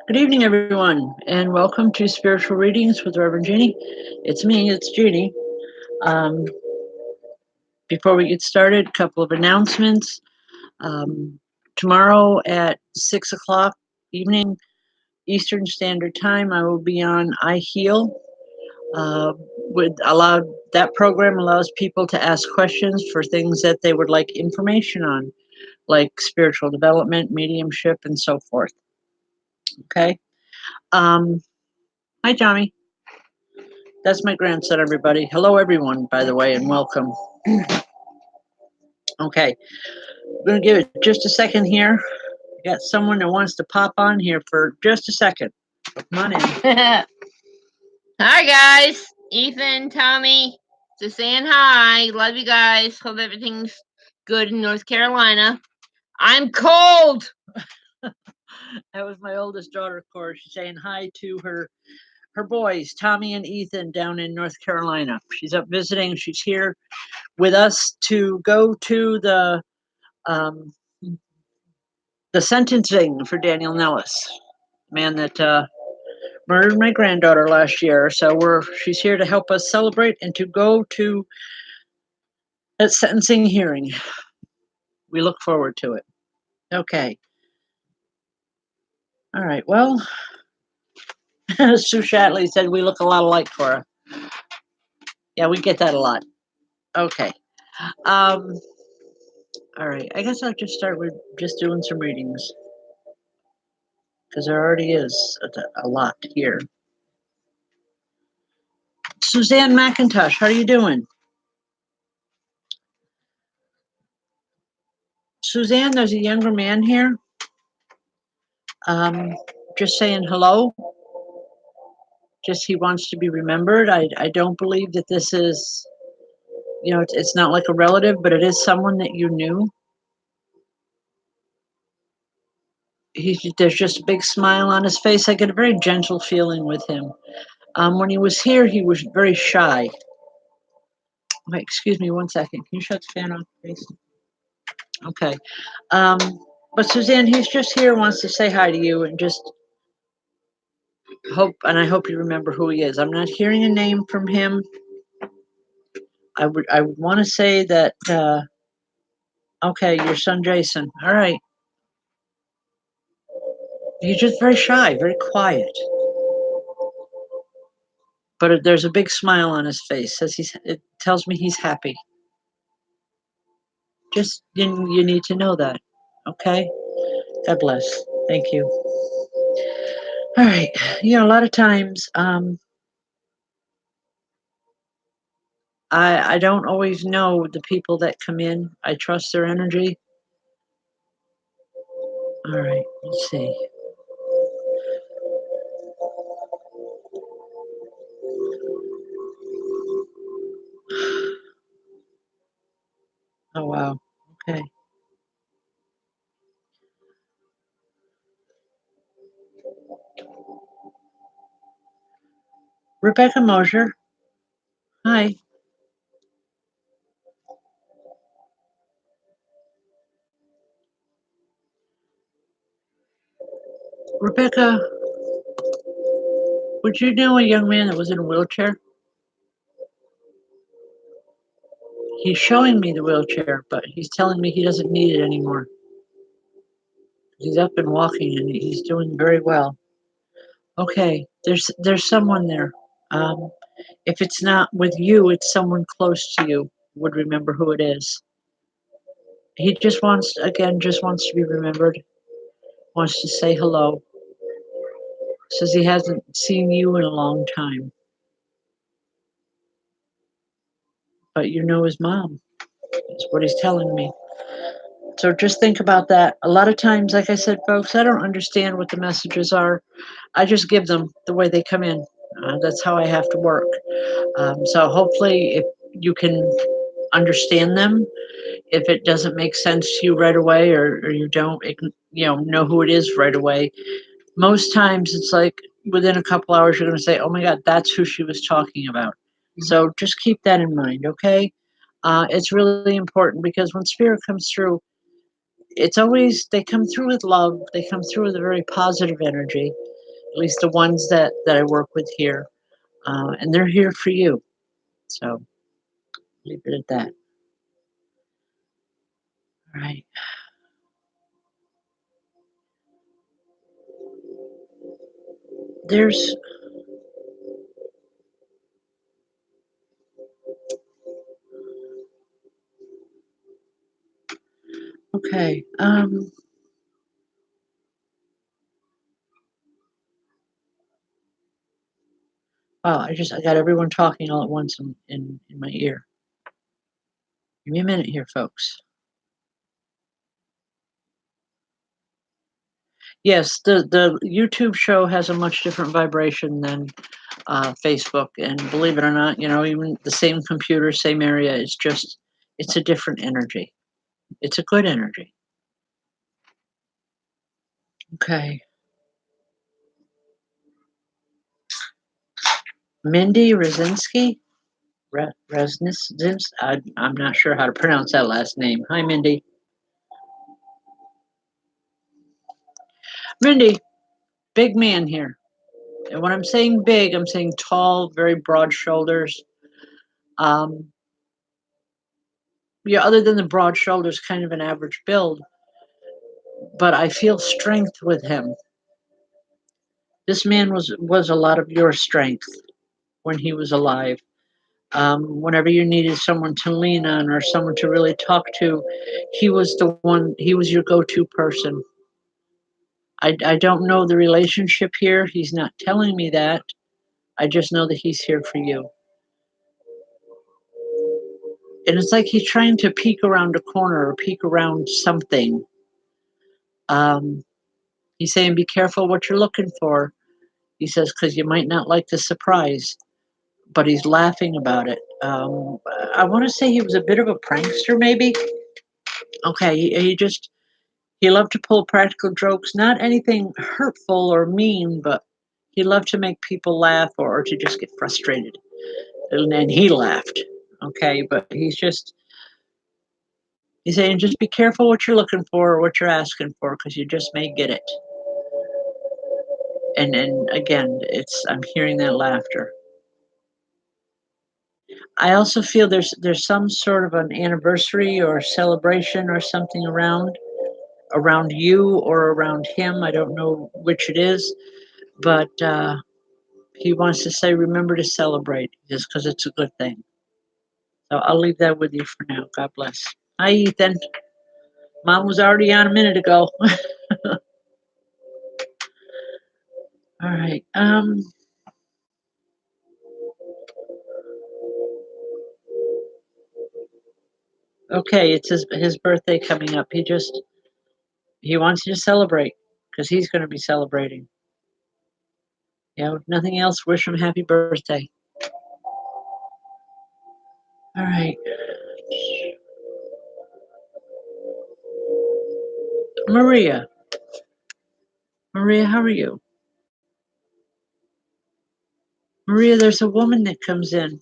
Good evening, everyone, and welcome to Spiritual Readings with Rev Jeanne. It's me, it's Jeannie. Um, Before we get started, a couple of announcements. Um, Tomorrow at 6 o'clock evening Eastern Standard Time, I will be on I Heal. That program allows people to ask questions for things that they would like information on, like spiritual development, mediumship, and so forth. Okay. Um, Hi, Johnny. That's my grandson, everybody. Hello, everyone, by the way, and welcome. Okay, we're going to give it just a second here. We got someone that wants to pop on here for just a second. Come on in. Hi, guys. Ethan, Tommy, just saying hi. Love you guys. Hope everything's good in North Carolina. I'm cold. That was my oldest daughter, of course. She's saying hi to her boys, Tommy and Ethan, down in North Carolina. She's up visiting. She's here with us to go to um, the sentencing for Daniel Nellis, man that murdered my granddaughter last year. So she's here to help us celebrate and to go to that sentencing hearing. We look forward to it. Okay. All right. Well, Sue Shatley said we look a lot alike, Cora. Yeah, we get that a lot. Okay. Um, all right. I guess I'll just start with just doing some readings because there already is a lot here. Suzanne McIntosh, how are you doing? Suzanne, there's a younger man here. Just saying hello. Just he wants to be remembered. I don't believe that this is, it's not like a relative, but it is someone that you knew. There's just a big smile on his face. I get a very gentle feeling with him. When he was here, he was very shy. Wait, excuse me 1 second. Can you shut the fan off, please? Okay. Um, but Suzanne, he's just here, wants to say hi to you, and just I hope you remember who he is. I'm not hearing a name from him. I would want to say that. Okay, your son Jason. All right. He's just very shy, very quiet. But there's a big smile on his face. It tells me he's happy. Just you need to know that. Okay? God bless. Thank you. All right. A lot of times, I don't always know the people that come in. I trust their energy. All right. Let's see. Oh wow. Okay. Rebecca Mosier. Hi. Rebecca, would you know a young man that was in a wheelchair? He's showing me the wheelchair, but he's telling me he doesn't need it anymore. He's up and walking, and he's doing very well. Okay, there's someone there. Um, if it's not with you, it's someone close to you. Would remember who it is. He just wants to be remembered. Wants to say hello. Says he hasn't seen you in a long time, but you know his mom. That's what he's telling me. So just think about that. A lot of times, like I said, folks, I don't understand what the messages are. I just give them the way they come in. That's how I have to work. So hopefully, if you can understand them, if it doesn't make sense to you right away, or you don't, know who it is right away. Most times, it's like within a couple hours, you're going to say, "Oh my God, that's who she was talking about." So just keep that in mind, okay? It's really important because when spirit comes through, they come through with love. They come through with a very positive energy. at least the ones that I work with here, and they're here for you. So leave it at that. All right. There's okay. Wow, I got everyone talking all at once in my ear. Give me a minute here, folks. Yes, the YouTube show has a much different vibration than Facebook, and believe it or not, even the same computer, same area, it's a different energy. It's a good energy. Okay. Mindy Rosinski? I'm not sure how to pronounce that last name. Hi, Mindy. Mindy, big man here. And when I'm saying big, I'm saying tall, very broad shoulders. Um, yeah, other than the broad shoulders, kind of an average build, but I feel strength with him. This man was a lot of your strength when he was alive. Whenever you needed someone to lean on or someone to really talk to, he was the one. He was your go-to person. I don't know the relationship here. He's not telling me that. I just know that he's here for you. And it's like he's trying to peek around a corner or peek around something. Um, he's saying, "Be careful what you're looking for." He says, "Because you might not like the surprise." But he's laughing about it. I want to say he was a bit of a prankster, maybe. Okay, he loved to pull practical jokes, not anything hurtful or mean, but he loved to make people laugh or to just get frustrated. And then he laughed. Okay, but he's saying just be careful what you're looking for or what you're asking for because you just may get it. And again, I'm hearing that laughter. I also feel there's some sort of an anniversary or celebration or something around you or around him. I don't know which it is, but he wants to say remember to celebrate just because it's a good thing. So I'll leave that with you for now. God bless. Hi, Ethan. Mom was already on a minute ago. All right. Okay, it's his birthday coming up. He wants you to celebrate because he's going to be celebrating. If nothing else, wish him happy birthday. All right. Maria. Maria, how are you? Maria, there's a woman that comes in.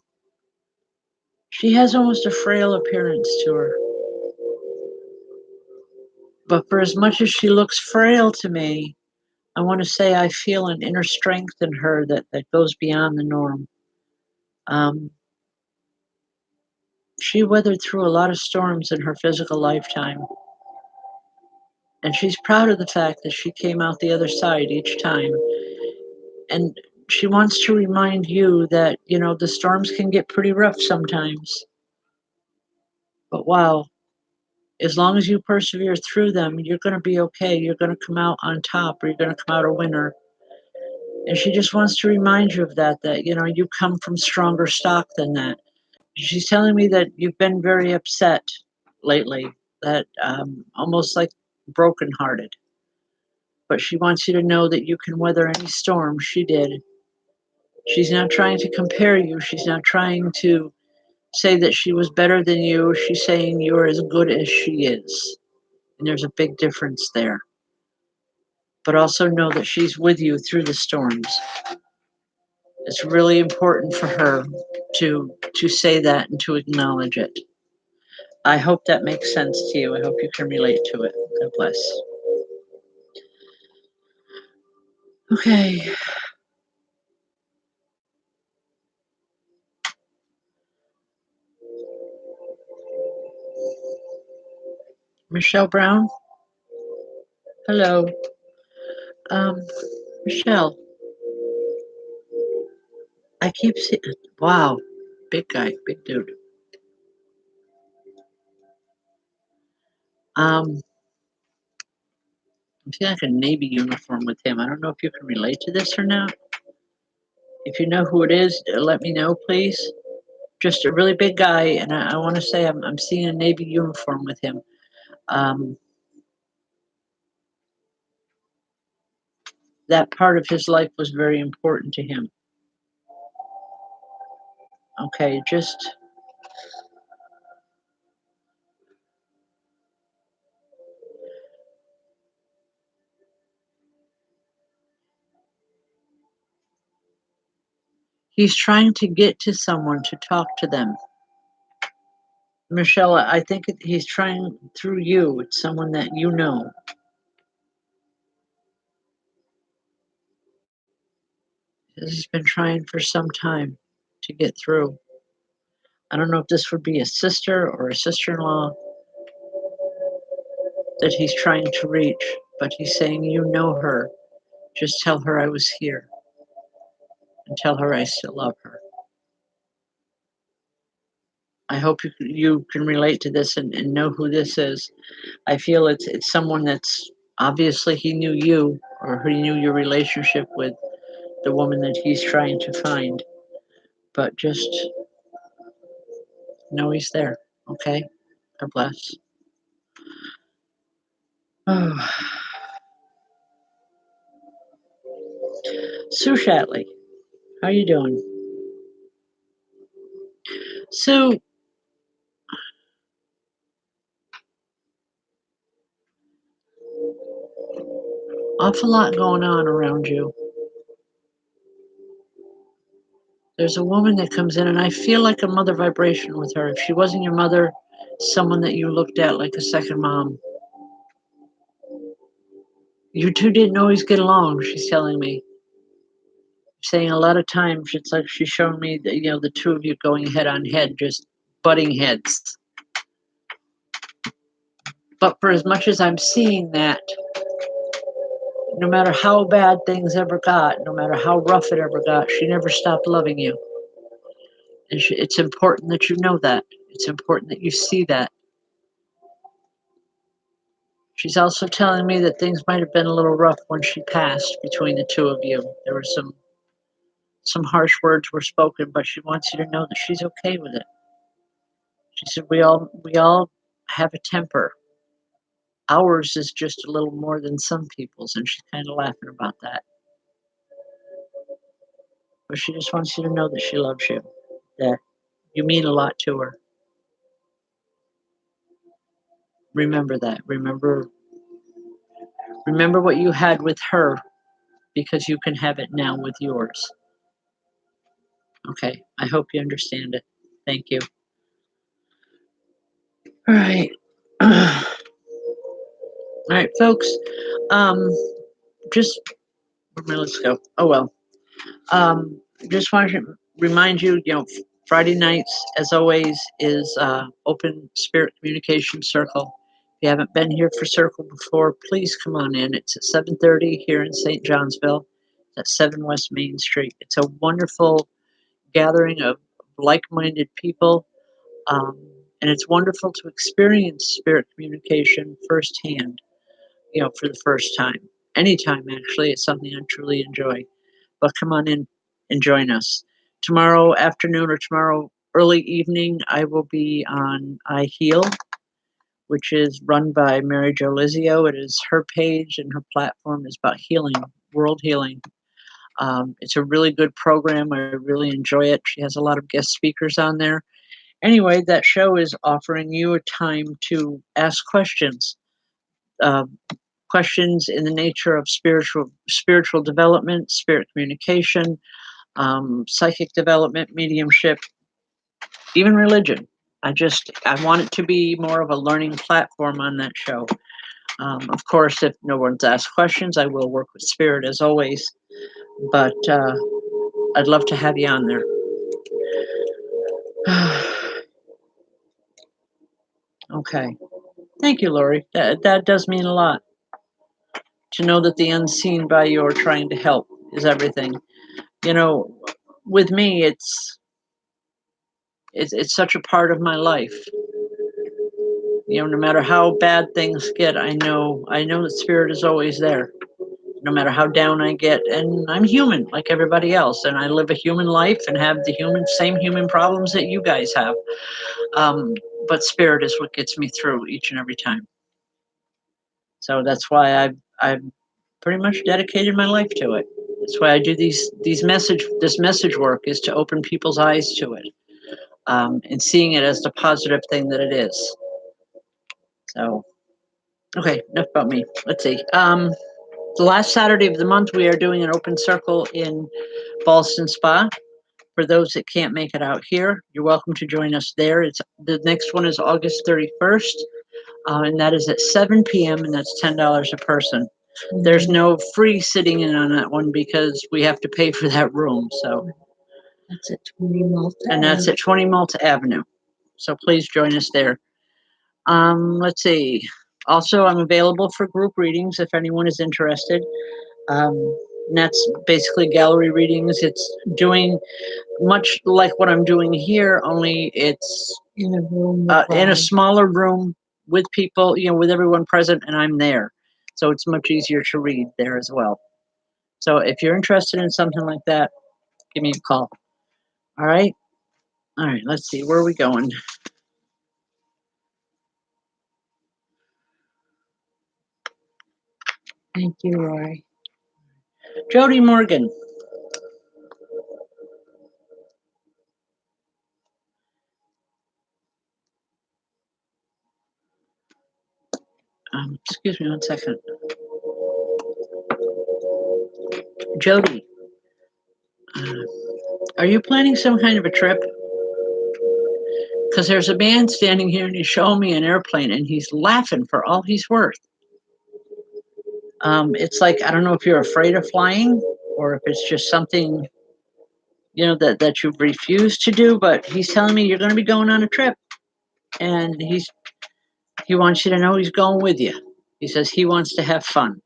She has almost a frail appearance to her. But for as much as she looks frail to me, I want to say I feel an inner strength in her that goes beyond the norm. Um, she weathered through a lot of storms in her physical lifetime, and she's proud of the fact that she came out the other side each time. And she wants to remind you that, the storms can get pretty rough sometimes. But wow, as long as you persevere through them, you're going to be okay. You're going to come out on top or you're going to come out a winner. And she just wants to remind you of that, you come from stronger stock than that. She's telling me that you've been very upset lately, that almost like brokenhearted. But she wants you to know that you can weather any storm. She did. She's not trying to compare you. She's not trying to say that she was better than you. She's saying you're as good as she is. And there's a big difference there. But also know that she's with you through the storms. It's really important for her to say that and to acknowledge it. I hope that makes sense to you. I hope you can relate to it. God bless. Okay. Michelle Brown. Hello. Um, Michelle, I keep seeing. Wow. Big guy, big dude. I'm seeing like a Navy uniform with him. I don't know if you can relate to this or not. If you know who it is, let me know, please. Just a really big guy, and I want to say I'm seeing a Navy uniform with him. Um, that part of his life was very important to him. Okay, just he's trying to get to someone to talk to them. Michelle, I think he's trying through you. It's someone that you know. He's been trying for some time to get through. I don't know if this would be a sister or a sister-in-law that he's trying to reach, but he's saying, you know her. Just tell her I was here and tell her I still love her. I hope you can relate to this and know who this is. I feel it's someone that's obviously he knew you or he knew your relationship with the woman that he's trying to find, but just know he's there. Okay? God bless. Oh. Sue Shatley, how you doing? Sue, awful lot going on around you. There's a woman that comes in, and I feel like a mother vibration with her. If she wasn't your mother, someone that you looked at like a second mom. You two didn't always get along, she's telling me. Saying a lot of times it's like she's showing me that, the two of you going head on head, just butting heads. But for as much as I'm seeing that, no matter how bad things ever got, no matter how rough it ever got, she never stopped loving you. And it's important that you know that. It's important that you see that. She's also telling me that things might have been a little rough when she passed between the two of you. There were some harsh words were spoken, but she wants you to know that she's okay with it. She said we all have a temper. Ours is just a little more than some people's, and she's kind of laughing about that. But she just wants you to know that she loves you, that you mean a lot to her. Remember that. Remember what you had with her because you can have it now with yours. Okay, I hope you understand it. Thank you. All right. All right, folks. Um, just let's go. Oh well. Just want to remind you, Friday nights, as always, is Open Spirit Communication Circle. If you haven't been here for Circle before, please come on in. It's at 7:30 here in St. Johnsville. It's at 7 West Main Street. It's a wonderful gathering of like-minded people, um, and it's wonderful to experience spirit communication firsthand. For the first time. Anytime, actually, it's something I truly enjoy. But come on in and join us. Tomorrow afternoon or tomorrow early evening, I will be on I Heal, which is run by Mary Jo Lizio. It is her page and her platform is about healing, world healing. It's a really good program. I really enjoy it. She has a lot of guest speakers on there. Anyway, that show is offering you a time to ask questions. Uh, Questions in the nature of spiritual development, spirit communication, psychic development, mediumship, even religion. I want it to be more of a learning platform on that show. Of course, if no one's asked questions, I will work with Spirit as always. But I'd love to have you on there. Okay. Thank you, Lori. That does mean a lot. To know that the unseen by you are trying to help is everything. You know, with me, it's such a part of my life. You know, no matter how bad things get, I know that Spirit is always there. No matter how down I get, and I'm human like everybody else, and I live a human life and have the same human problems that you guys have. Um, but Spirit is what gets me through each and every time. So that's why I've pretty much dedicated my life to it. That's why I do this message work, is to open people's eyes to it, and seeing it as the positive thing that it is. So, okay, enough about me. Let's see. The last Saturday of the month, we are doing an open circle in Ballston Spa. For those that can't make it out here, you're welcome to join us there. It's the next one is August 31st, and that is at 7 p.m. and that's $10 a person. There's no free sitting in on that one because we have to pay for that room. So That's at 20 Malta. And that's at 20 Malta Avenue. So please join us there. Let's see. Also, I'm available for group readings if anyone is interested. And that's basically gallery readings. It's doing much like what I'm doing here, only it's In a room. in a smaller room with people, with everyone present, and I'm there. So it's much easier to read there as well. So if you're interested in something like that, give me a call. All right. All right. Let's see. Where are we going? Thank you, Roy. Jody Morgan. Excuse me 1 second. Jody, are you planning some kind of a trip? Because there's a man standing here and he's showing me an airplane and he's laughing for all he's worth. It's like, I don't know if you're afraid of flying or if it's just something, that you've refused to do, but he's telling me you're going to be going on a trip, and he wants you to know he's going with you. He says he wants to have fun.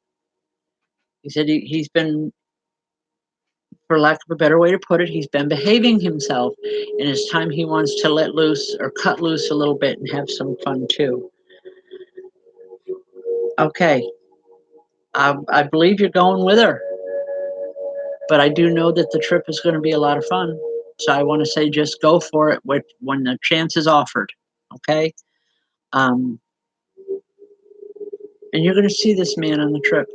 He said he's been, for lack of a better way to put it, he's been behaving himself, and it's time he wants to let loose or cut loose a little bit and have some fun too. Okay, I believe you're going with her, but I do know that the trip is going to be a lot of fun. So I want to say just go for it when the chance is offered. Okay, and you're going to see this man on the trip.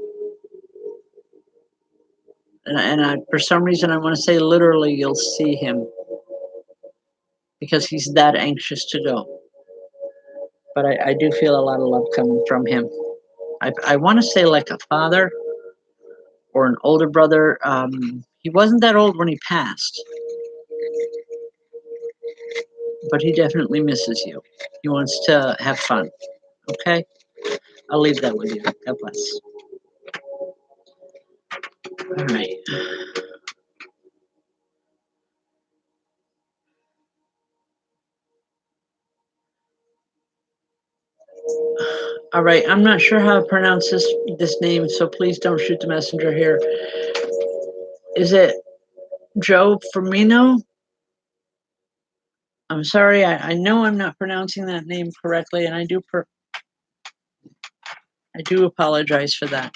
And for some reason, I want to say literally, you'll see him because he's that anxious to go. But I do feel a lot of love coming from him. I want to say like a father or an older brother. He wasn't that old when he passed, but he definitely misses you. He wants to have fun. Okay? I'll leave that with you. God bless. All right. All right. I'm not sure how to pronounce this name, so please don't shoot the messenger here. Is it Joe Firmino? I'm sorry. I know I'm not pronouncing that name correctly, and I do apologize for that.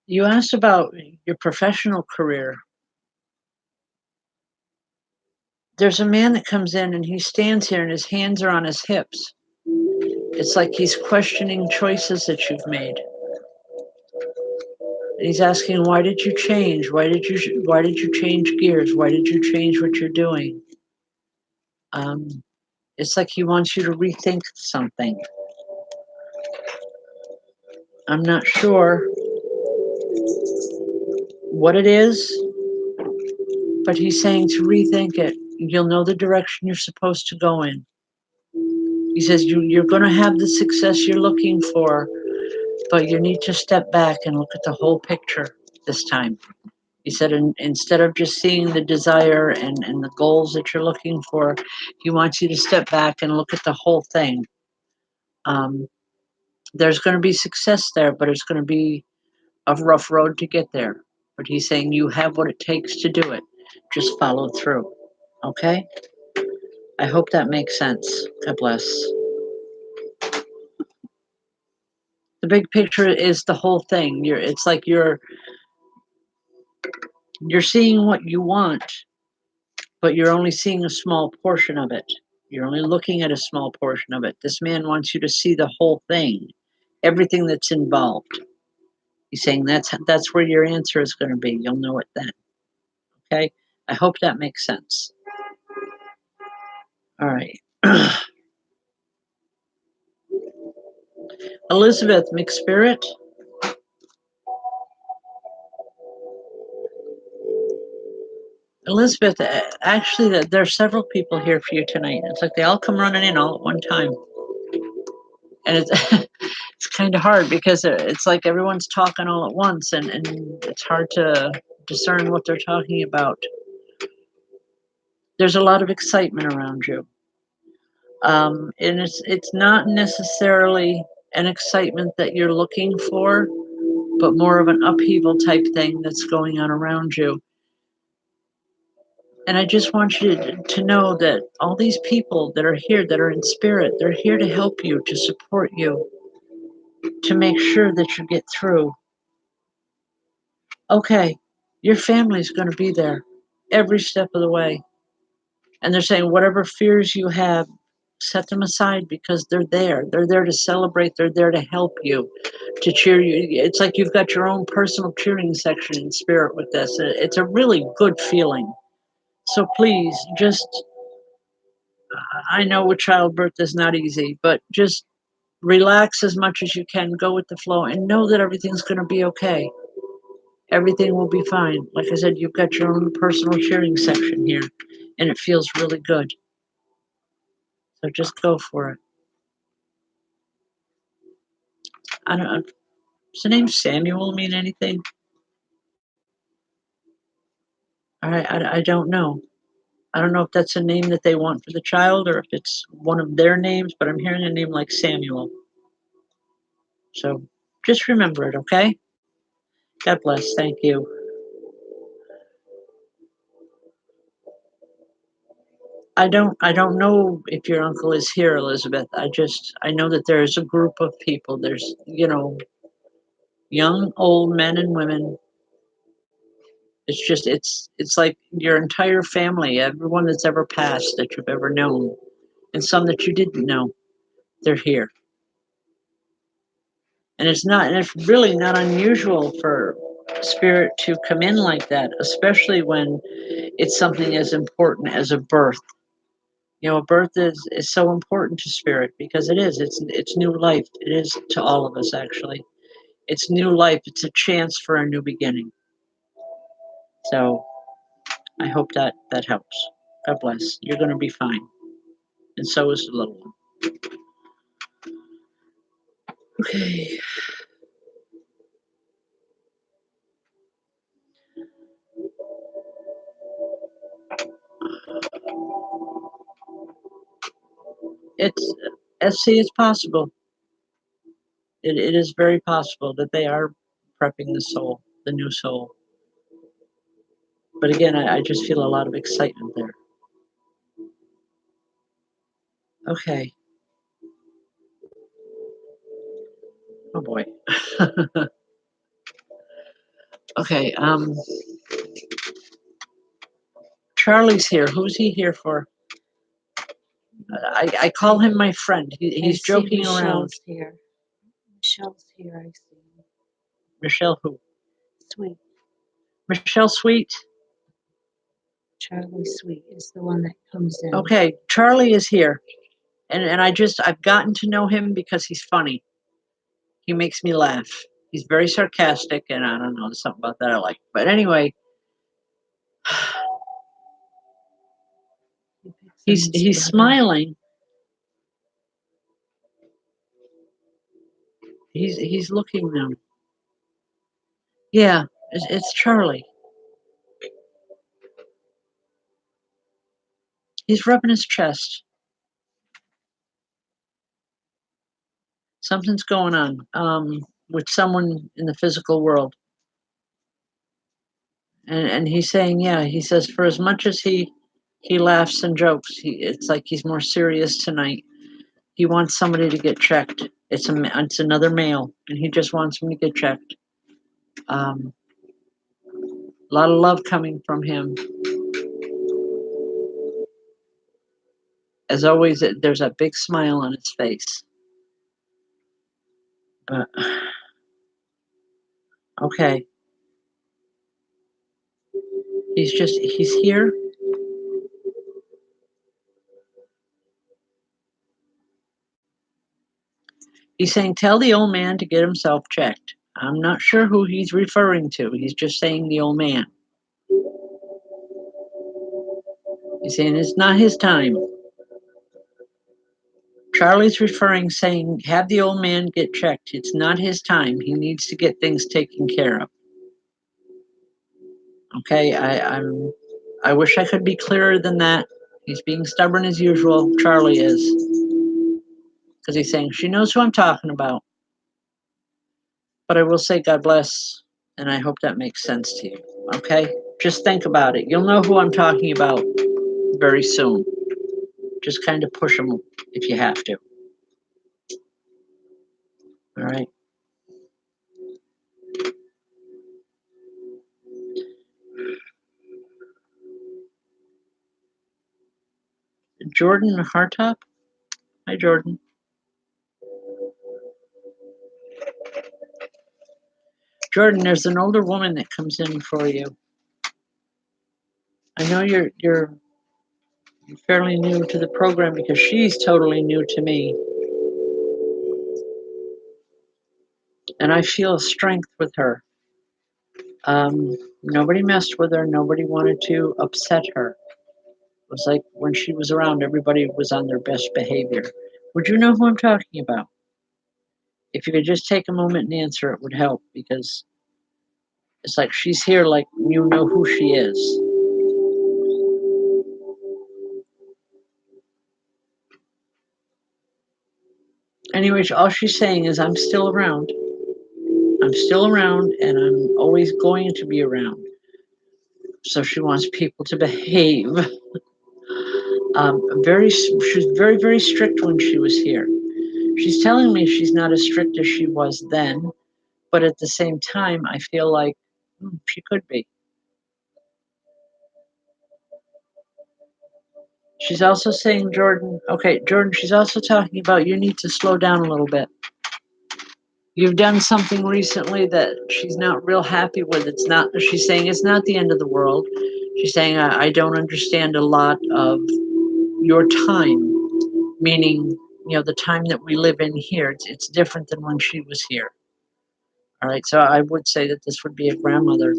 You asked about your professional career. There's a man that comes in and he stands here and his hands are on his hips. It's like he's questioning choices that you've made. And he's asking, why did you change? Why did you change gears? Why did you change what you're doing? It's like he wants you to rethink something. I'm not sure what it is, but he's saying to rethink it. You'll know the direction you're supposed to go in. He says you're going to have the success you're looking for, but you need to step back and look at the whole picture this time. He said, instead of just seeing the desire and the goals that you're looking for, he wants you to step back and look at the whole thing. There's going to be success there, but it's going to be a rough road to get there. But he's saying you have what it takes to do it. Just follow through. Okay? I hope that makes sense. God bless. The big picture is the whole thing. It's like you're seeing what you want, but you're only seeing a small portion of it. You're only looking at a small portion of it. This man wants you to see the whole thing, everything that's involved. He's saying that's where your answer is going to be. You'll know it then. Okay? I hope that makes sense. All right. Elizabeth, mixed spirit. Elizabeth, actually, there are several people here for you tonight. It's like they all come running in all at one time. And it's it's kind of hard because it's like everyone's talking all at once, and it's hard to discern what they're talking about. There's a lot of excitement around you. And it's not necessarily an excitement that you're looking for, but more of an upheaval type thing that's going on around you. And I just want you to know that all these people that are here, that are in spirit, they're here to help you, to support you, to make sure that you get through. Okay, your family's going to be there every step of the way. And they're saying whatever fears you have, set them aside because they're there. They're there to celebrate. They're there to help you, to cheer you. It's like you've got your own personal cheering section in spirit with this. It's a really good feeling. So please, just, I know with childbirth is not easy, but just relax as much as you can, go with the flow, and know that everything's going to be okay. Everything will be fine. Like I said, you've got your own personal cheering section here, and it feels really good. So just go for it. I don't. Does the name Samuel mean anything? I don't know. I don't know if that's a name that they want for the child or if it's one of their names, but I'm hearing a name like Samuel. So just remember it, okay? God bless. Thank you. I don't know if your uncle is here, Elizabeth. I know that there's a group of people. There's, young, old men and women. It's like your entire family, everyone that's ever passed that you've ever known, and some that you didn't know, they're here. And it's really not unusual for spirit to come in like that, especially when it's something as important as a birth. A birth is so important to spirit because it's new life. It is to all of us, actually. It's new life. It's a chance for a new beginning. So I hope that helps. God bless. You're going to be fine. And so is the little one. Okay. It's SC, it's possible. It is very possible that they are prepping the soul, the new soul. But again, I just feel a lot of excitement there. Okay. Oh boy. Okay. Charlie's here. Who's he here for? I call him my friend. He's joking around. Here. Michelle's here, I see. Michelle who? Sweet. Michelle Sweet? Charlie Sweet is the one that comes in. Okay, Charlie is here. And I've gotten to know him because he's funny. He makes me laugh. He's very sarcastic, and I don't know, there's something about that I like. But anyway, he's smiling. He's looking now. Yeah, it's Charlie. He's rubbing his chest. Something's going on with someone in the physical world. And he's saying, yeah, he says for as much as he laughs and jokes, it's like he's more serious tonight. He wants somebody to get checked. It's another male, and he just wants him to get checked. A lot of love coming from him. As always, there's a big smile on his face. But okay, he's here. He's saying, tell the old man to get himself checked. I'm not sure who he's referring to. He's just saying the old man. He's saying it's not his time. Charlie's saying, have the old man get checked. It's not his time. He needs to get things taken care of. Okay, I wish I could be clearer than that. He's being stubborn as usual. Charlie is. Because he's saying, she knows who I'm talking about. But I will say God bless, and I hope that makes sense to you. Okay? Just think about it. You'll know who I'm talking about very soon. Just kind of push them if you have to. All right? Jordan Hartop? Hi, Jordan. Jordan, there's an older woman that comes in for you. I know you're fairly new to the program because she's totally new to me. And I feel a strength with her. Nobody messed with her. Nobody wanted to upset her. It was like when she was around, everybody was on their best behavior. Would you know who I'm talking about? If you could just take a moment and answer, it would help because it's like she's here like you know who she is. Anyways, all she's saying is I'm still around. I'm still around and I'm always going to be around. So she wants people to behave. She was very, very strict when she was here. She's telling me she's not as strict as she was then, but at the same time, I feel like she could be. She's also saying, Jordan, she's also talking about you need to slow down a little bit. You've done something recently that she's not real happy with. She's saying it's not the end of the world. She's saying, I don't understand a lot of your time, meaning, the time that we live in here. It's different than when she was here. All right, so I would say that this would be a grandmother.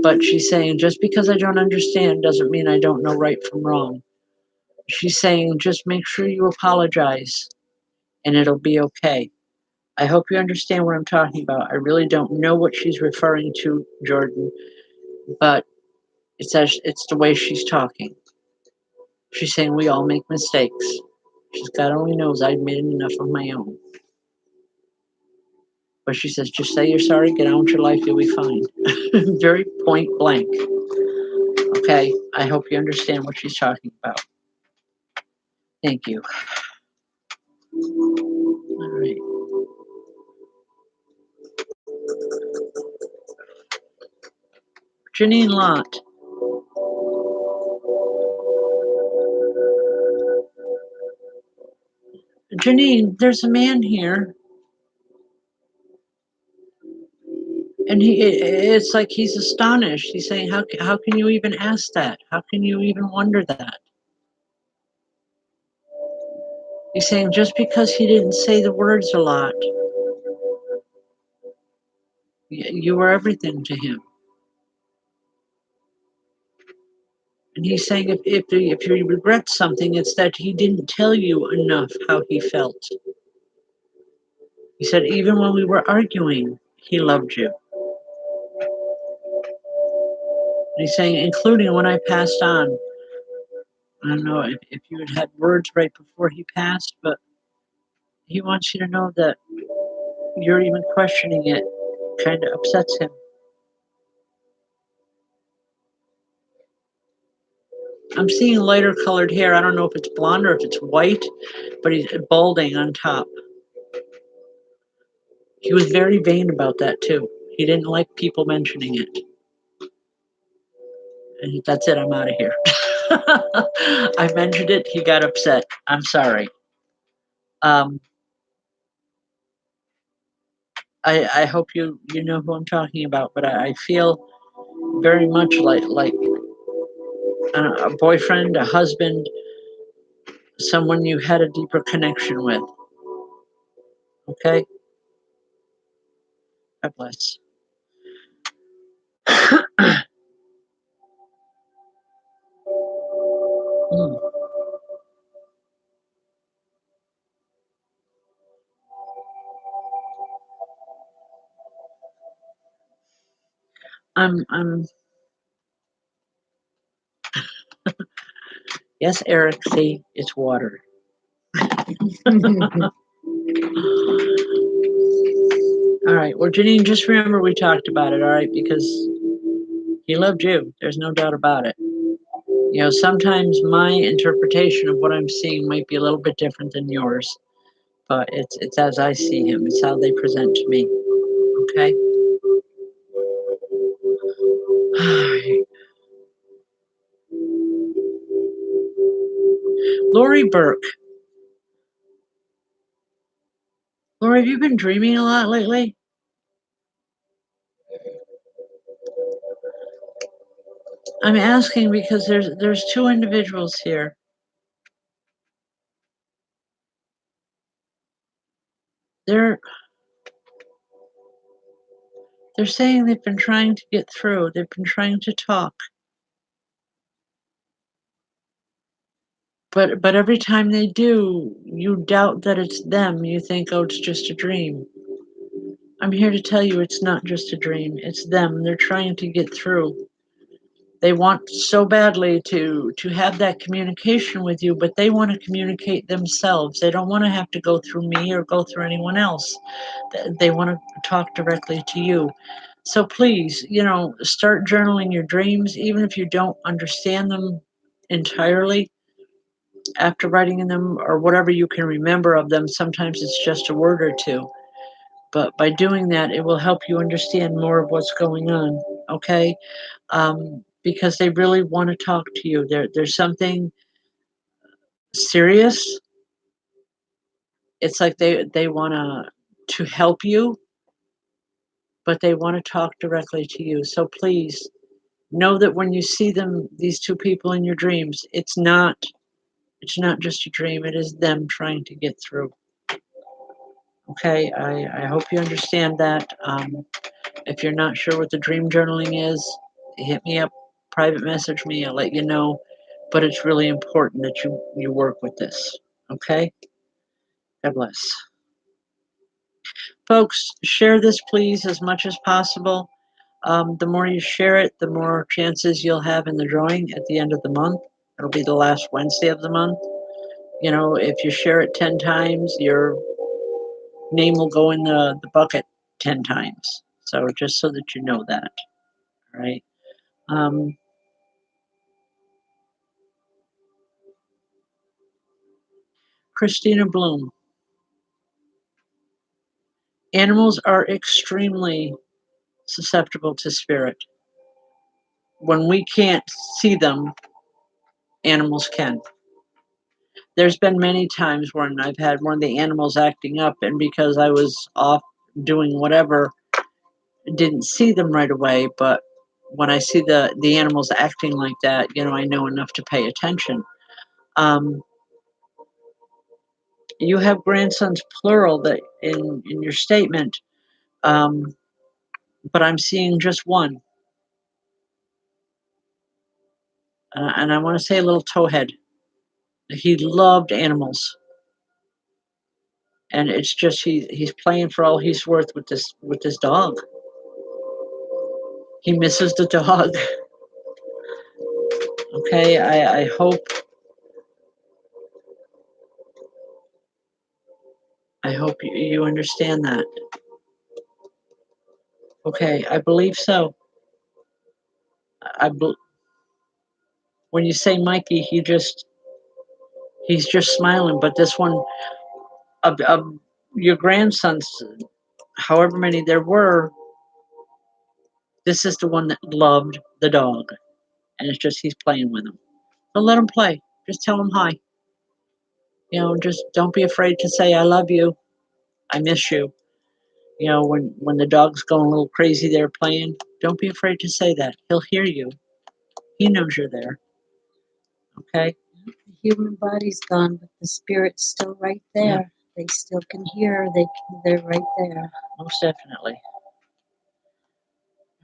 But she's saying, just because I don't understand doesn't mean I don't know right from wrong. She's saying, just make sure you apologize and it'll be okay. I hope you understand what I'm talking about. I really don't know what she's referring to, Jordan, but it's the way she's talking. She's saying we all make mistakes. God only knows I've made enough of my own. But she says, just say you're sorry, get on with your life, you'll be fine. Very point blank. Okay, I hope you understand what she's talking about. Thank you. All right. Janine Lott. Janine, there's a man here, and it's like he's astonished. He's saying, how can you even ask that? How can you even wonder that? He's saying just because he didn't say the words a lot, you were everything to him. And he's saying if you regret something, it's that he didn't tell you enough how he felt. He said, even when we were arguing, he loved you. And he's saying, including when I passed on. I don't know if you had words right before he passed, but he wants you to know that you're even questioning it kind of upsets him. I'm seeing lighter colored hair. I don't know if it's blonde or if it's white, but he's balding on top. He was very vain about that too. He didn't like people mentioning it. And that's it, I'm out of here. I mentioned it, he got upset. I'm sorry. I hope you know who I'm talking about, but I feel very much like a boyfriend, a husband, someone you had a deeper connection with. Okay? God bless. Mm. I'm yes, Eric, see, it's water. All right. Well, Janine, just remember we talked about it, all right? Because he loved you. There's no doubt about it. You know, sometimes my interpretation of what I'm seeing might be a little bit different than yours, but it's as I see him. It's how they present to me. Okay. All right. Lori Burke. Lori, have you been dreaming a lot lately? I'm asking because there's two individuals here. They're saying they've been trying to get through. They've been trying to talk. But every time they do, you doubt that it's them. You think, oh, it's just a dream. I'm here to tell you it's not just a dream. It's them. They're trying to get through. They want so badly to have that communication with you, but they want to communicate themselves. They don't want to have to go through me or go through anyone else. They want to talk directly to you. So please, start journaling your dreams, even if you don't understand them entirely. After writing them or whatever you can remember of them, sometimes it's just a word or two. But by doing that, it will help you understand more of what's going on. Okay? Because they really want to talk to you. There's something serious. It's like they want to help you, but they want to talk directly to you. So please know that when you see them, these two people in your dreams, it's not just a dream. It is them trying to get through. Okay, I hope you understand that. If you're not sure what the dream journaling is, hit me up, private message me, I'll let you know. But it's really important that you work with this. Okay? God bless. Folks, share this please as much as possible. The more you share it, the more chances you'll have in the drawing at the end of the month. It'll be the last Wednesday of the month. If you share it 10 times, your name will go in the bucket 10 times. So just so that you know that. All right. Christina Bloom. Animals are extremely susceptible to spirit. When we can't see them, animals can. There's been many times when I've had one of the animals acting up, and because I was off doing whatever, didn't see them right away. But when I see the animals acting like that, I know enough to pay attention. You have grandsons plural that in your statement, but I'm seeing just one. And I want to say a little towhead. He loved animals. and it's just he's playing for all he's worth with this dog. He misses the dog. Okay, I hope you understand that. Okay, I believe so. When you say Mikey, he's just smiling. But this one, of your grandsons, however many there were, this is the one that loved the dog, and it's just he's playing with him. So let him play. Just tell him hi. Just don't be afraid to say I love you. I miss you. When the dog's going a little crazy there playing, don't be afraid to say that. He'll hear you. He knows you're there. Okay? The human body's gone, but the spirit's still right there. Yeah. They still can hear. They're right there. Most definitely.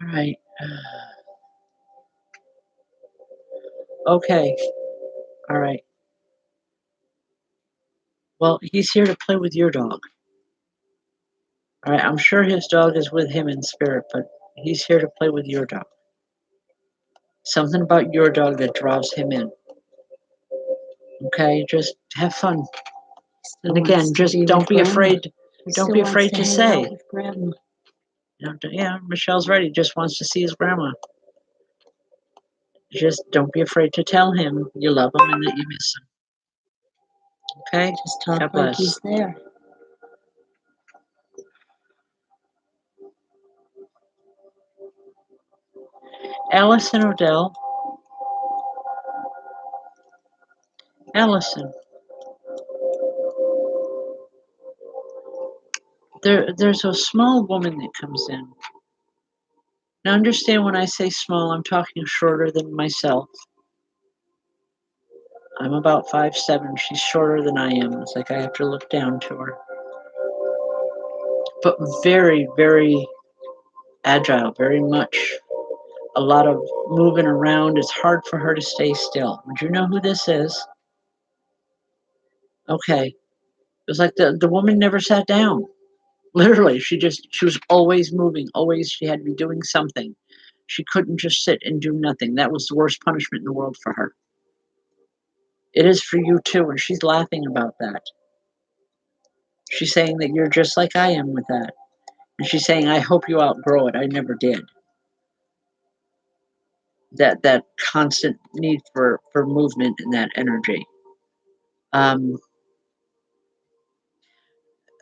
All right. Okay. All right. Well, he's here to play with your dog. All right. I'm sure his dog is with him in spirit, but he's here to play with your dog. Something about your dog that draws him in. Okay, just have fun. And again, just don't be afraid. Don't be afraid to say. Grandma. Yeah, Michelle's right. He just wants to see his grandma. Just don't be afraid to tell him you love him and that you miss him. Okay? Just talk God like bless. he's there. Allison Odell. Allison. There's a small woman that comes in. Now understand when I say small, I'm talking shorter than myself. I'm about 5'7". She's shorter than I am. It's like I have to look down to her. But very, very agile, very much. A lot of moving around. It's hard for her to stay still. Would you know who this is? Okay. It was like the woman never sat down. Literally, she was always moving. Always, she had to be doing something. She couldn't just sit and do nothing. That was the worst punishment in the world for her. It is for you too, and she's laughing about that. She's saying that you're just like I am with that. And she's saying, I hope you outgrow it. I never did. That constant need for movement and that energy.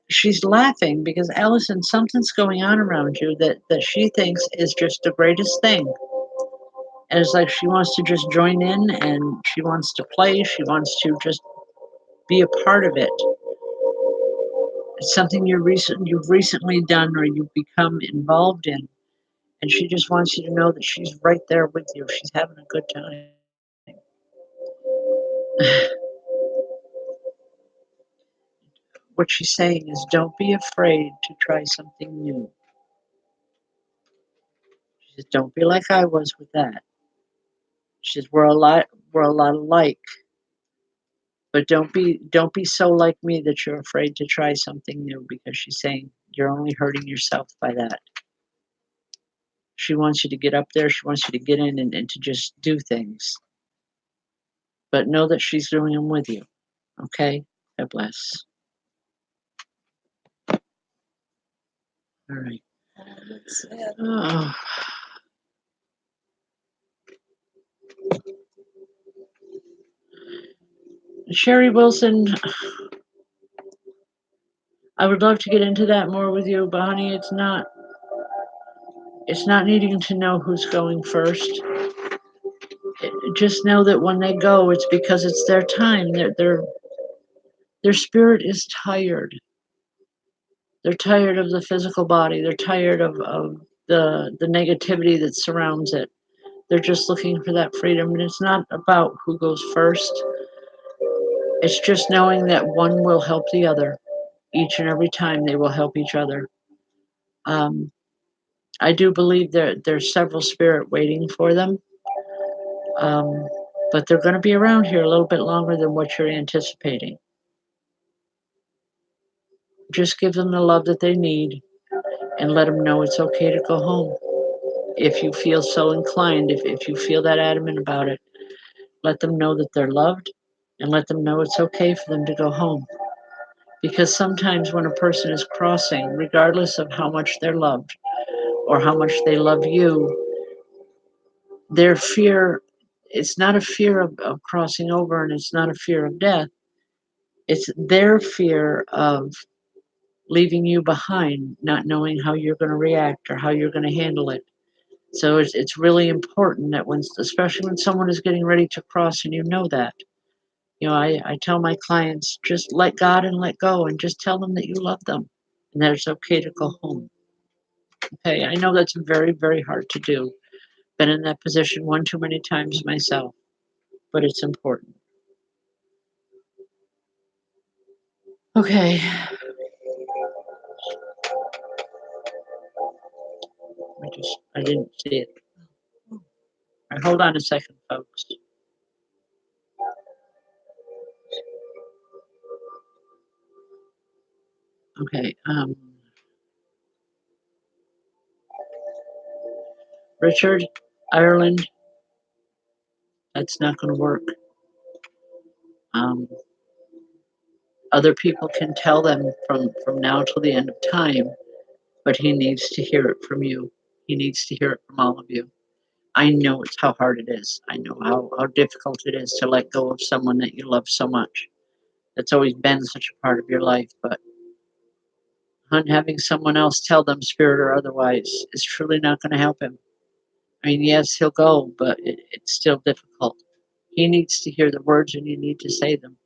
She's laughing because Allison, something's going on around you that she thinks is just the greatest thing. And it's like she wants to just join in and she wants to play. She wants to just be a part of it. It's something you've recently done or you've become involved in. And she just wants you to know that she's right there with you. She's having a good time. What she's saying is don't be afraid to try something new. She says, don't be like I was with that. She says, we're a lot alike. But don't be so like me that you're afraid to try something new, because she's saying you're only hurting yourself by that. She wants you to get up there, she wants you to get in and to just do things. But know that she's doing them with you. Okay? God bless. All right. Oh. Sherry Wilson, I would love to get into that more with you, but honey, it's not needing to know who's going first. Just know that when they go, it's because it's their time. Their spirit is tired. They're tired of the physical body. They're tired of the negativity that surrounds it. They're just looking for that freedom. And it's not about who goes first. It's just knowing that one will help the other. Each and every time they will help each other. I do believe there's several spirit waiting for them. But they're going to be around here a little bit longer than what you're anticipating. Just give them the love that they need and let them know it's okay to go home. If you feel so inclined, if you feel that adamant about it, let them know that they're loved and let them know it's okay for them to go home. Because sometimes when a person is crossing, regardless of how much they're loved or how much they love you, their fear, it's not a fear of crossing over and it's not a fear of death. It's their fear of leaving you behind, not knowing how you're going to react or how you're going to handle it. So it's really important that when, especially when someone is getting ready to cross and you know that, I tell my clients, just let God and let go and just tell them that you love them and that it's okay to go home. Okay, I know that's very, very hard to do. Been in that position one too many times myself, but it's important. Okay, I didn't see it. All right, hold on a second, folks. Okay, Richard, Ireland, that's not going to work. Um, Other people can tell them from now till the end of time, but he needs to hear it from you. He needs to hear it from all of you. I know it's how hard it is. I know how difficult it is to let go of someone that you love so much. That's always been such a part of your life, but having someone else tell them, spirit or otherwise, is truly not going to help him. I mean, yes, he'll go, but it's still difficult. He needs to hear the words and you need to say them.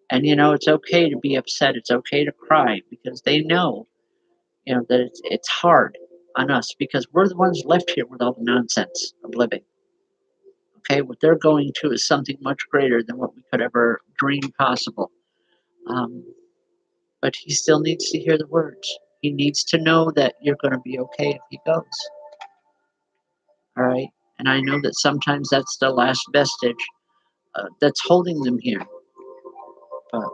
And it's okay to be upset. It's okay to cry because they know, that it's hard on us because we're the ones left here with all the nonsense of living. Okay, what they're going to is something much greater than what we could ever dream possible. Um, but he still needs to hear the words. He needs to know that you're going to be okay if he goes. All right. And I know that sometimes that's the last vestige that's holding them here. But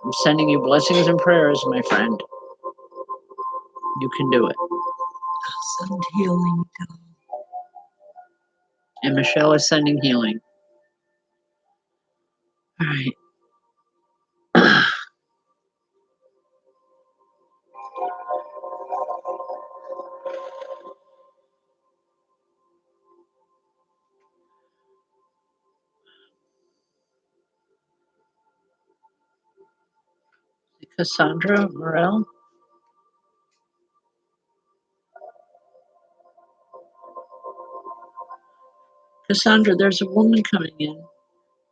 I'm sending you blessings and prayers, my friend. You can do it. Send healing. And Michelle is sending healing. All right. Cassandra Morel. Cassandra, there's a woman coming in,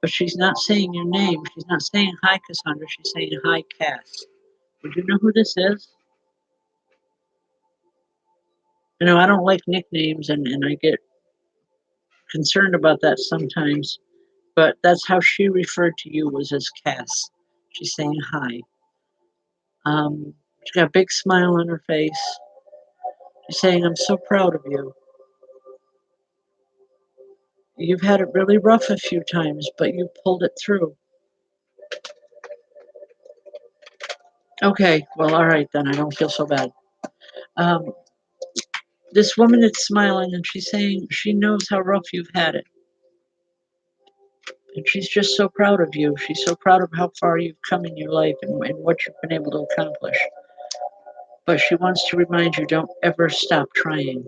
but she's not saying your name. She's not saying hi, Cassandra. She's saying hi, Cass. Would you know who this is? I don't like nicknames, and I get concerned about that sometimes, but that's how she referred to you, was as Cass. She's saying hi. She's got a big smile on her face. She's saying, I'm so proud of you. You've had it really rough a few times, but you pulled it through. Okay, well, all right then. I don't feel so bad. Um, this woman is smiling and she's saying she knows how rough you've had it. And she's just so proud of you. She's so proud of how far you've come in your life and what you've been able to accomplish. But she wants to remind you, don't ever stop trying.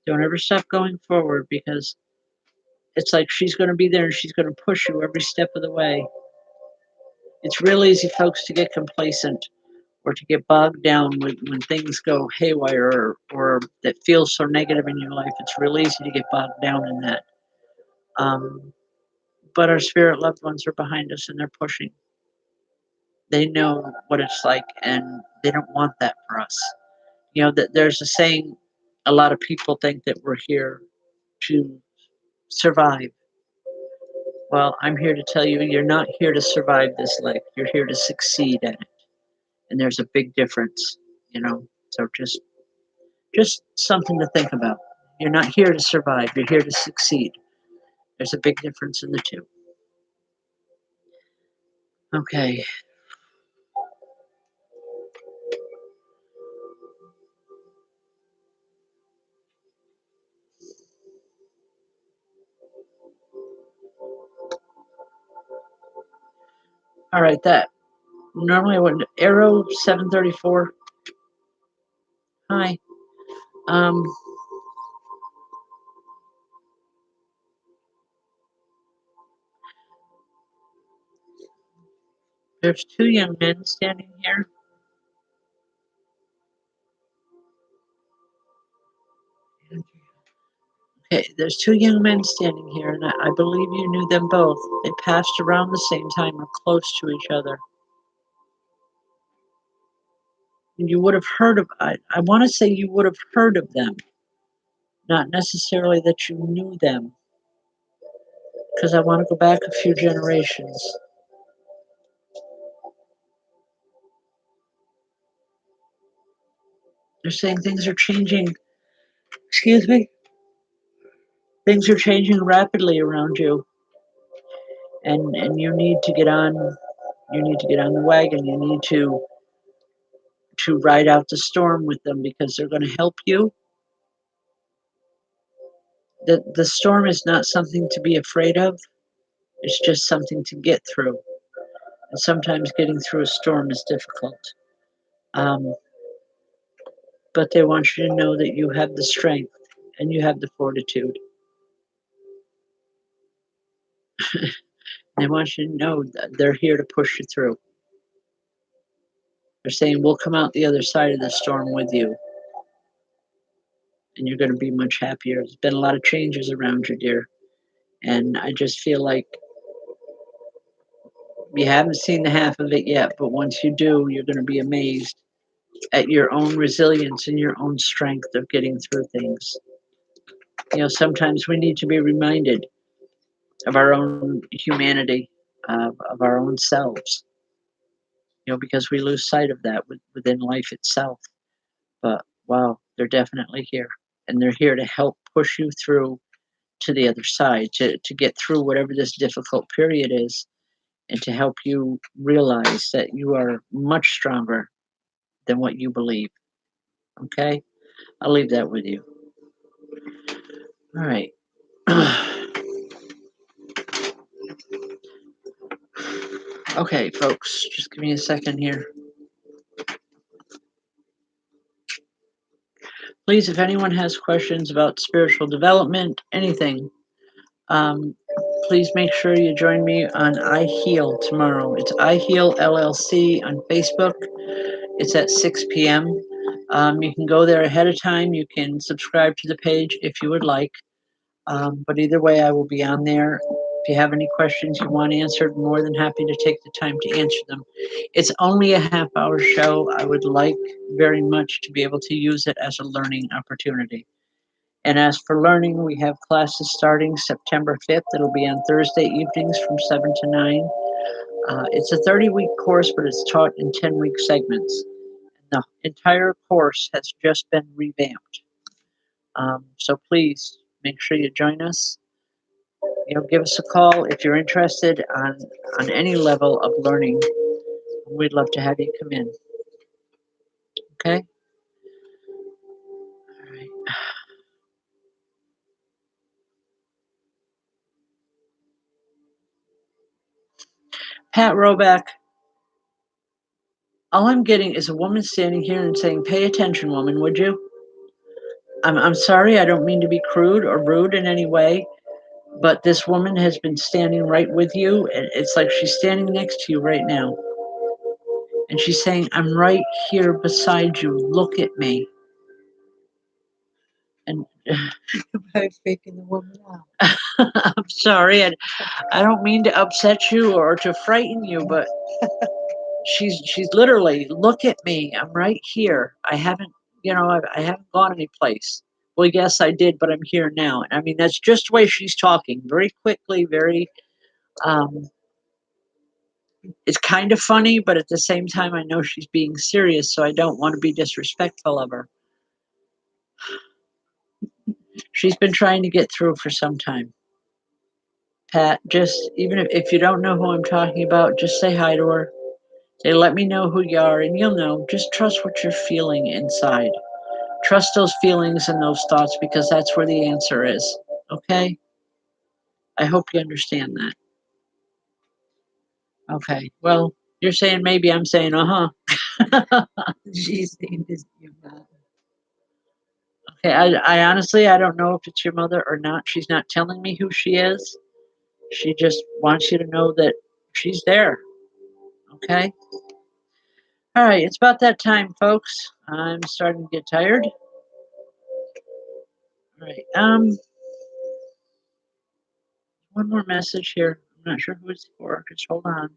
Don't ever stop going forward because it's like she's going to be there and she's going to push you every step of the way. It's real easy, folks, to get complacent or to get bogged down when things go haywire or that feels so negative in your life. It's real easy to get bogged down in that. But our spirit loved ones are behind us and they're pushing. They know what it's like and they don't want that for us. That there's a saying, a lot of people think that we're here to survive. Well, I'm here to tell you, you're not here to survive this life. You're here to succeed at it. And there's a big difference, So just something to think about. You're not here to survive. You're here to succeed. There's a big difference in the two. Okay. All right, that normally I would Arrow 734. Hi. Um, there's two young men standing here. Okay, there's two young men standing here, and I believe you knew them both. They passed around the same time or close to each other. And you would have heard of, I want to say you would have heard of them, not necessarily that you knew them, because I want to go back a few generations. They're saying things are changing. Excuse me? Things are changing rapidly around you, and you need to get on. You need to get on the wagon. You need to ride out the storm with them because they're going to help you. The storm is not something to be afraid of. It's just something to get through. And sometimes getting through a storm is difficult. Um, but they want you to know that you have the strength and you have the fortitude. They want you to know that they're here to push you through. They're saying, we'll come out the other side of the storm with you, and you're going to be much happier. There's been a lot of changes around you, dear. And I just feel like you haven't seen the half of it yet, but once you do, you're going to be amazed at your own resilience and your own strength of getting through things. You know, sometimes we need to be reminded of our own humanity, of our own selves, you know, because we lose sight of that within life itself. But wow, they're definitely here. And they're here to help push you through to the other side, to get through whatever this difficult period is, and to help you realize that you are much stronger than what you believe. Okay? I'll leave that with you. All right. Okay, folks, just give me a second here. Please, if anyone has questions about spiritual development, anything, please make sure you join me on I Heal tomorrow. It's I Heal LLC on Facebook. It's at 6 p.m. You can go there ahead of time. You can subscribe to the page if you would like. But either way, I will be on there. If you have any questions you want answered, I'm more than happy to take the time to answer them. It's only a half-hour show. I would like very much to be able to use it as a learning opportunity. And as for learning, we have classes starting September 5th. It'll be on Thursday evenings from 7 to 9. It's a 30-week course, but it's taught in 10-week segments. The entire course has just been revamped. So please make sure you join us. You know, give us a call if you're interested on any level of learning. We'd love to have you come in. Okay? All right. Pat Roback, all I'm getting is a woman standing here and saying, "Pay attention, woman, would you?" I'm sorry, I don't mean to be crude or rude in any way, but this woman has been standing right with you, and it's like she's standing next to you right now. And she's saying, "I'm right here beside you. Look at me." And By freaking the woman out. I'm sorry, and I don't mean to upset you or to frighten you, but she's literally, "Look at me. I'm right here. I haven't, I haven't gone anyplace." Well, yes, I did, but I'm here now. I mean, that's just the way she's talking, very quickly, very. Um, it's kind of funny, but at the same time, I know she's being serious, so I don't want to be disrespectful of her. She's been trying to get through for some time. Pat, just even if you don't know who I'm talking about, just say hi to her. Say, "Let me know who you are," and you'll know. Just trust what you're feeling inside. Trust those feelings and those thoughts because that's where the answer is. Okay? I hope you understand that. Okay. Well, you're saying maybe, I'm saying uh-huh. She's saying this your mom. Okay, I honestly, I don't know if it's your mother or not. She's not telling me who she is. She just wants you to know that she's there. Okay? All right, it's about that time, folks. I'm starting to get tired. All right. One more message here. I'm not sure who it's for. Just hold on.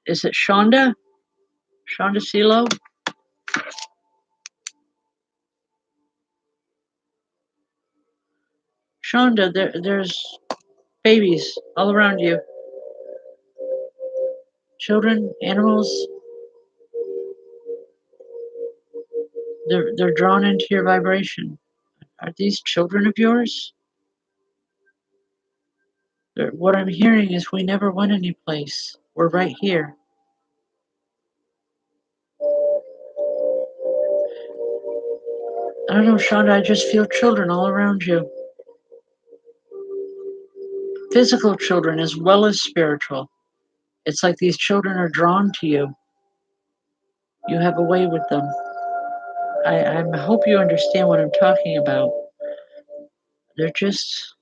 Is it Shonda? Shonda CeeLo? Shonda, there's babies all around you. Children, animals, they're drawn into your vibration. Are these children of yours? What I'm hearing is we never went anyplace. We're right here. I don't know, Shonda, I just feel children all around you. Physical children as well as spiritual. It's like these children are drawn to you. You have a way with them. I hope you understand what I'm talking about. They're just,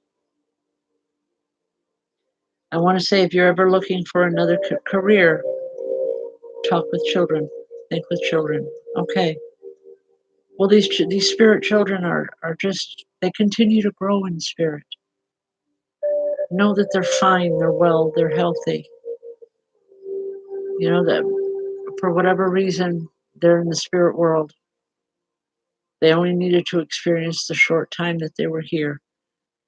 I want to say, if you're ever looking for another career, talk with children, think with children. Okay. Well, these spirit children are just, they continue to grow in spirit. Know that they're fine, they're well, they're healthy. You know, that for whatever reason, they're in the spirit world. They only needed to experience the short time that they were here.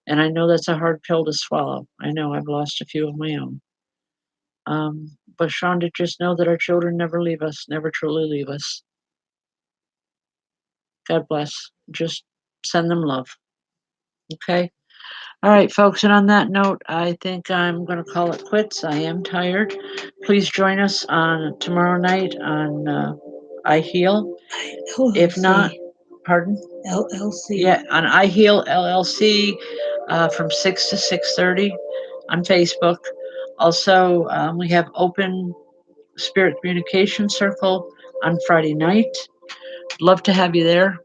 And I know that's a hard pill to swallow. I know I've lost a few of my own. But Shonda, just know that our children never leave us, never truly leave us. God bless. Just send them love. Okay? All right, folks. And on that note, I think I'm going to call it quits. I am tired. Please join us on tomorrow night on I Heal. If not, pardon? LLC. Yeah, on I Heal LLC from 6 to 6:30 on Facebook. Also, we have open Spirit Communication Circle on Friday night. Love to have you there.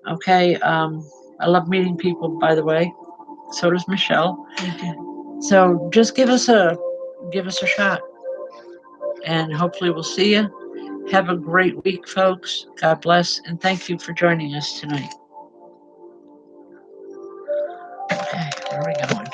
Okay. I love meeting people, by the way. So does Michelle. Thank you. So just give us a shot, and hopefully we'll see you. Have a great week, folks. God bless, and thank you for joining us tonight. Okay, where are we going?